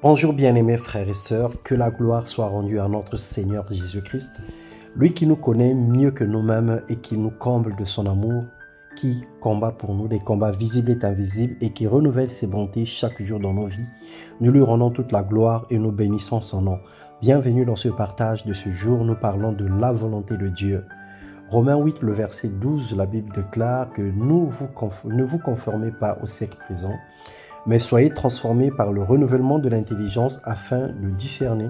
Bonjour bien-aimés frères et sœurs, que la gloire soit rendue à notre Seigneur Jésus-Christ, lui qui nous connaît mieux que nous-mêmes et qui nous comble de son amour, qui combat pour nous des combats visibles et invisibles et qui renouvelle ses bontés chaque jour dans nos vies. Nous lui rendons toute la gloire et nous bénissons son nom. Bienvenue dans ce partage de ce jour, nous parlons de la volonté de Dieu. Romains 8, le verset 12, la Bible déclare que ne vous conformez pas au siècle présent, mais soyez transformés par le renouvellement de l'intelligence afin de discerner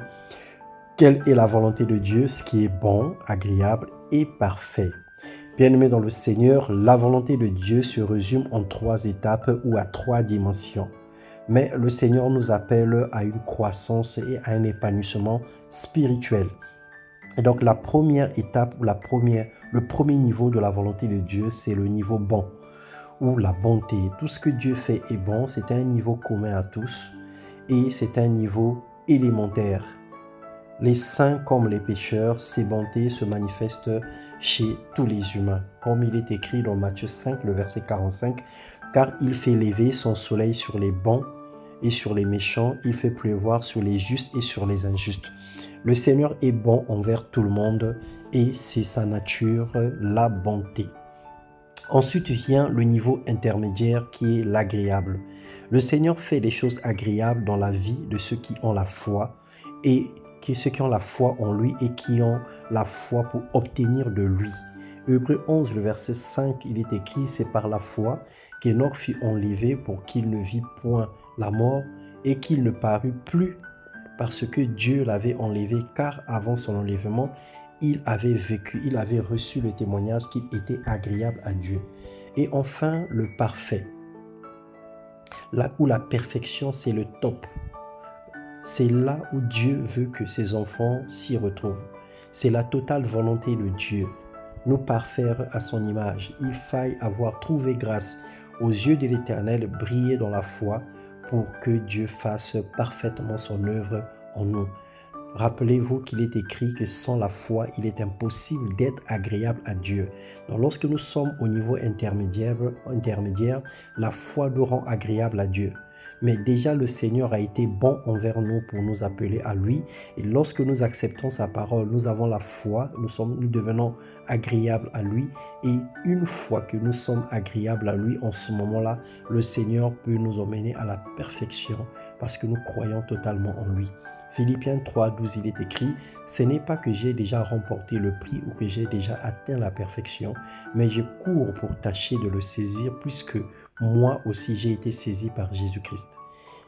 quelle est la volonté de Dieu, ce qui est bon, agréable et parfait. Bien-aimés dans le Seigneur, la volonté de Dieu se résume en 3 étapes ou à 3 dimensions. Mais le Seigneur nous appelle à une croissance et à un épanouissement spirituel. Et donc la première étape ou le premier niveau de la volonté de Dieu, c'est le niveau bon ou la bonté. Tout ce que Dieu fait est bon, c'est un niveau commun à tous et c'est un niveau élémentaire. Les saints comme les pécheurs, ces bontés se manifestent chez tous les humains. Comme il est écrit dans Matthieu 5, le verset 45, « Car il fait lever son soleil sur les bons et sur les méchants, il fait pleuvoir sur les justes et sur les injustes. » Le Seigneur est bon envers tout le monde et c'est sa nature, la bonté. Ensuite vient le niveau intermédiaire qui est l'agréable. Le Seigneur fait des choses agréables dans la vie de ceux qui ont la foi et ceux qui ont la foi en lui et qui ont la foi pour obtenir de lui. Hébreux 11, le verset 5, il est écrit, c'est par la foi qu'Enoch fut enlevé pour qu'il ne vit point la mort et qu'il ne parut plus parce que Dieu l'avait enlevé, car avant son enlèvement, il avait vécu, il avait reçu le témoignage qu'il était agréable à Dieu. Et enfin, le parfait. Là où la perfection, c'est le top. C'est là où Dieu veut que ses enfants s'y retrouvent. C'est la totale volonté de Dieu. Nous parfaire à son image. Il faille avoir trouvé grâce aux yeux de l'Éternel, briller dans la foi pour que Dieu fasse parfaitement son œuvre en nous. Rappelez-vous qu'il est écrit que sans la foi, il est impossible d'être agréable à Dieu. Donc lorsque nous sommes au niveau intermédiaire, la foi nous rend agréable à Dieu. Mais déjà le Seigneur a été bon envers nous pour nous appeler à lui. Et lorsque nous acceptons sa parole, nous avons la foi, nous devenons agréables à lui. Et une fois que nous sommes agréables à lui, en ce moment-là, le Seigneur peut nous emmener à la perfection parce que nous croyons totalement en lui. Philippiens 3, 12, il est écrit « Ce n'est pas que j'ai déjà remporté le prix ou que j'ai déjà atteint la perfection, mais je cours pour tâcher de le saisir puisque moi aussi j'ai été saisi par Jésus-Christ. »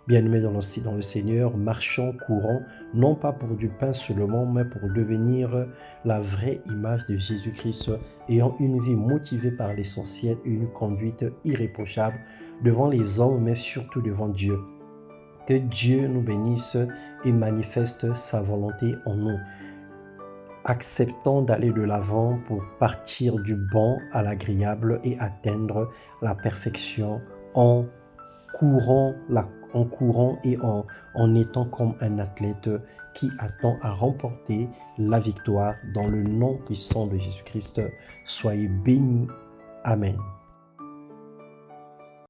Bien-aimés dans le Seigneur, marchons, courons, non pas pour du pain seulement, mais pour devenir la vraie image de Jésus-Christ, ayant une vie motivée par l'essentiel et une conduite irréprochable devant les hommes, mais surtout devant Dieu. Que Dieu nous bénisse et manifeste sa volonté en nous. Acceptons d'aller de l'avant pour partir du bon à l'agréable et atteindre la perfection en courant et en étant comme un athlète qui attend à remporter la victoire dans le nom puissant de Jésus-Christ. Soyez bénis. Amen.